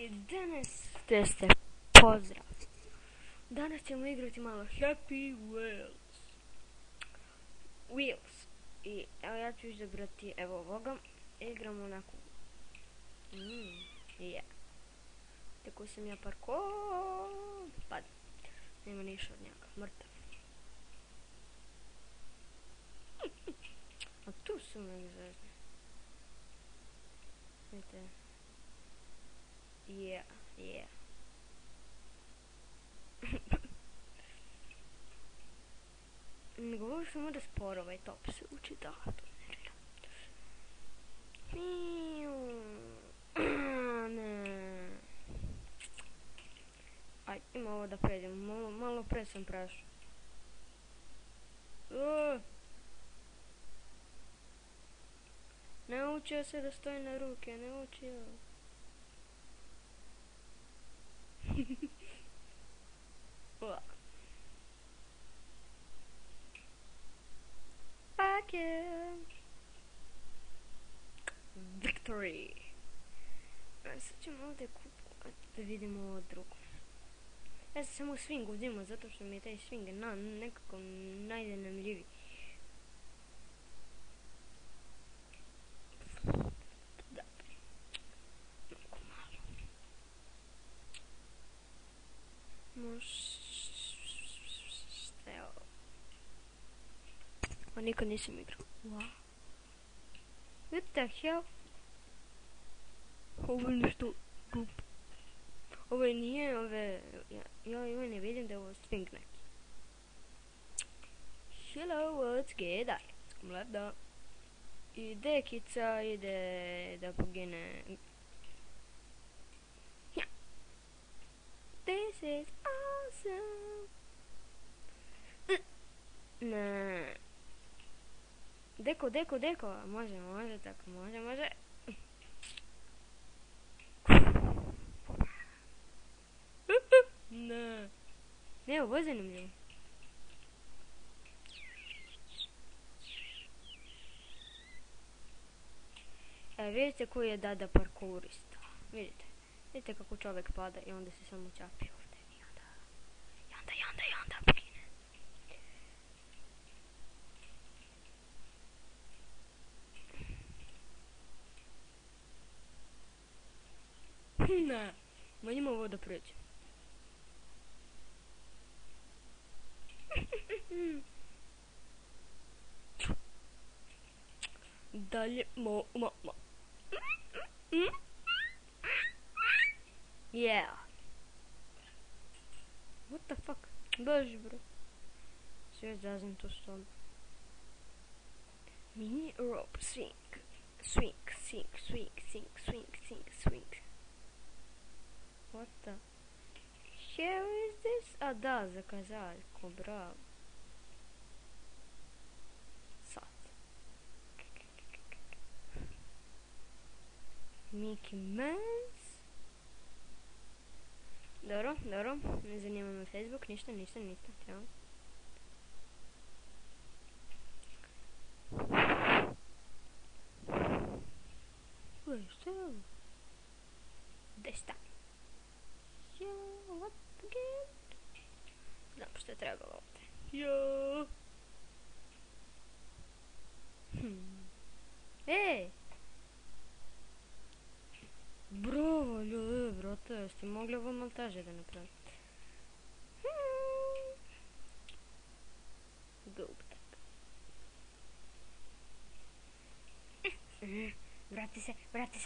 I danas teste pozdrav. Danas ćemo igrati malo Happy Wheels. I evo ja ću izabrati evo ovoga. Igramo onako. Tako sam ja pada. Nema ništa od njega. Mrtav. A tu su me zvezde. Vidite. Ne govorim samo da sporo ovaj top se uči, da, to ne želim. Ne. Aj, ima ovo da pređem, malo pre sam prešao. Ne učio se da stoji na ruke, ne učio. Victory. Sad ćemo ovdje da vidimo ovo drugo. Ja sam samo swing uzimao zato što mi je taj swing nekako najzanimljiviji. A nikad nisam igrao. Wow. What the hell? Ovo je nešto glup. Ovo nije, ja ne vidim da je ovo swing neki. Hello, what's good? Mlada. I dekica ide da pogine. This is awesome. Ne. Deko. Može tako, može. Ne, ovo je zanimljivo. Vidite koji je Dada parkourista. Vidite kako čovjek pada i onda se samo čapi ovdje. I onda pogine. Ne, manjima ovo da pređe. Dalje, Yeah. What the fuck? Bože, bro. Sve zazim to stvarno. Mini rope swing. What the hell is this? A da, za kazaljku, bravo. Sad. Mickey Mouse. Dobro, ne zanima me Facebook, ništa, ćao. Šta je ovo? Desta. What again? Znam što je trebalo ovdje. Ej! Bravo, ljudi, brate, jeste mogli ovo montaže da napravite? Vrati se. Neće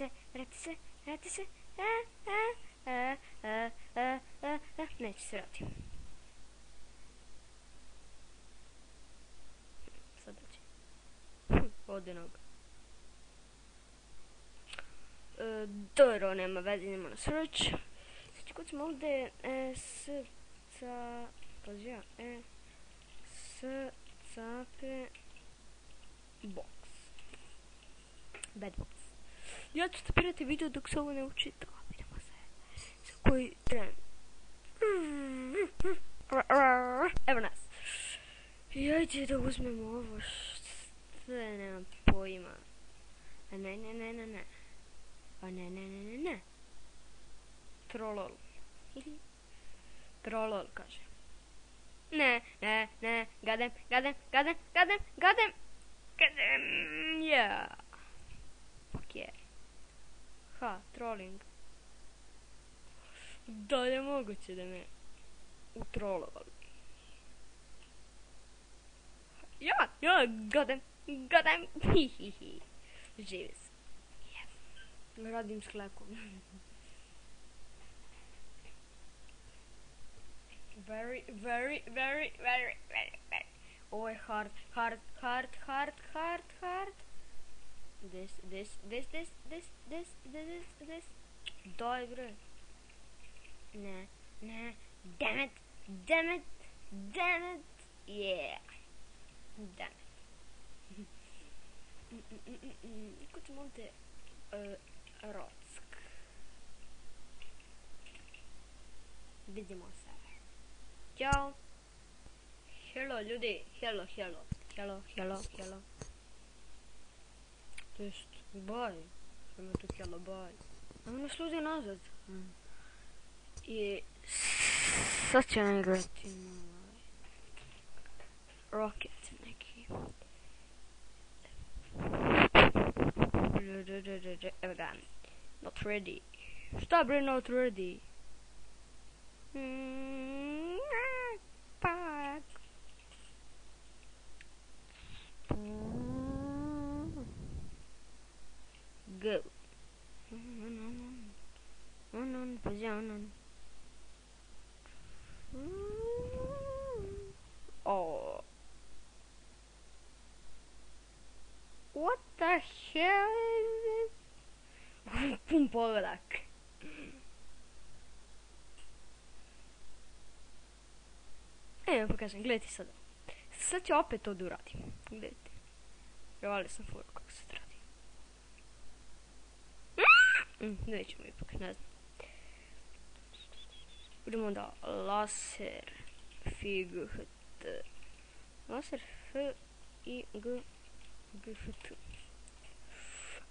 se vrati. Sada će. Ode noga. Dobro, nema veze, idemo na search. Znači, kod smo ovdje box. Bad box. Ja ću stopirati video dok se ovo ne učita. Vidimo se. Za koji tren. Evo nas. Ja ću da uzmemo ovo što nemam pojma. Ne. Trolol. Trolol, kaže. Ne, gadem, yeah. Fuck yeah. Ha, trolling. Da je moguće da me utrolovali. Ja, gadem, hihihi. Živi sam. Yes. Radim s klekom. Very. Ovo je hard. This. Daj bre. Ne. Damn it. Yeah. Damn it. Kuć monte Rock. Vidimo se. Ćao. Hello ljudi. Hello. To jest, bye. Samo tu hello, bye. Ajmo nas ljudi nazad. I sad ću nam igrati Rocket neki. Evo ga. Not ready. Šta bre not ready? Pak. Go. On. Oh. What the hell is this? Pum pogledak. Evo pokažem, gledajte sada. Sad ću opet to da uradim. Gledajte. Prevalio sam foru kako se to radi. Nećemo ipak, ne znam. Idemo da laser fig ht. Laser f i g f t.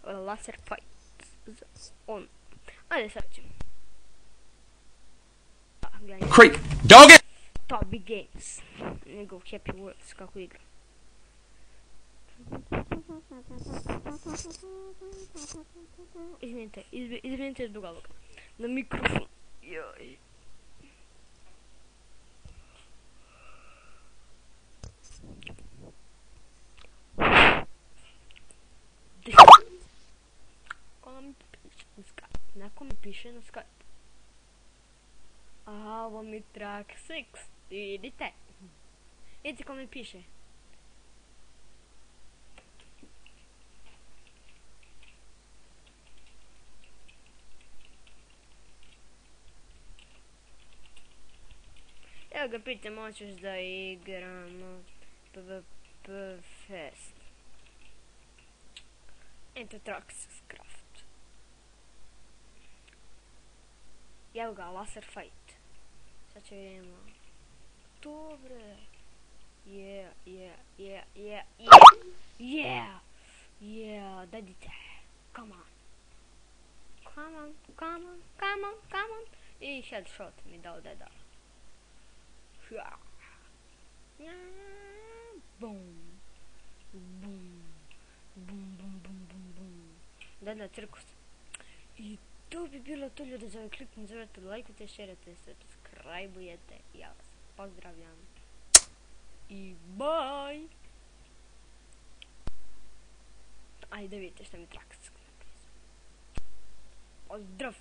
Laser fight. On. Ajde sad ćemo. Creep. Dog it! Toby Games. Njegov Happy Worlds kako igra. Izvinite zbog ovoga. Na mikrofon. Joj. Neko mi piše na Skype. Aha, ovo mi track 6. Vidite. Vidite ko mi piše. Evo ga pitam, hoćeš da igramo PvP Fest. Enter Traxcraft. Evo ga, laser fight. Sad će vidimo. Dobre. Yeah, dadite. Come on. I headshot mi dao deda. Boom. Deda cirkus. I to bi bilo to ljudi za ovaj klip. Ne zaboravite da lajkujete, šerate, subscribe-ujete. Ja vas pozdravljam. I bye. Ajde da vidite šta mi Trax napisao. Pozdrav.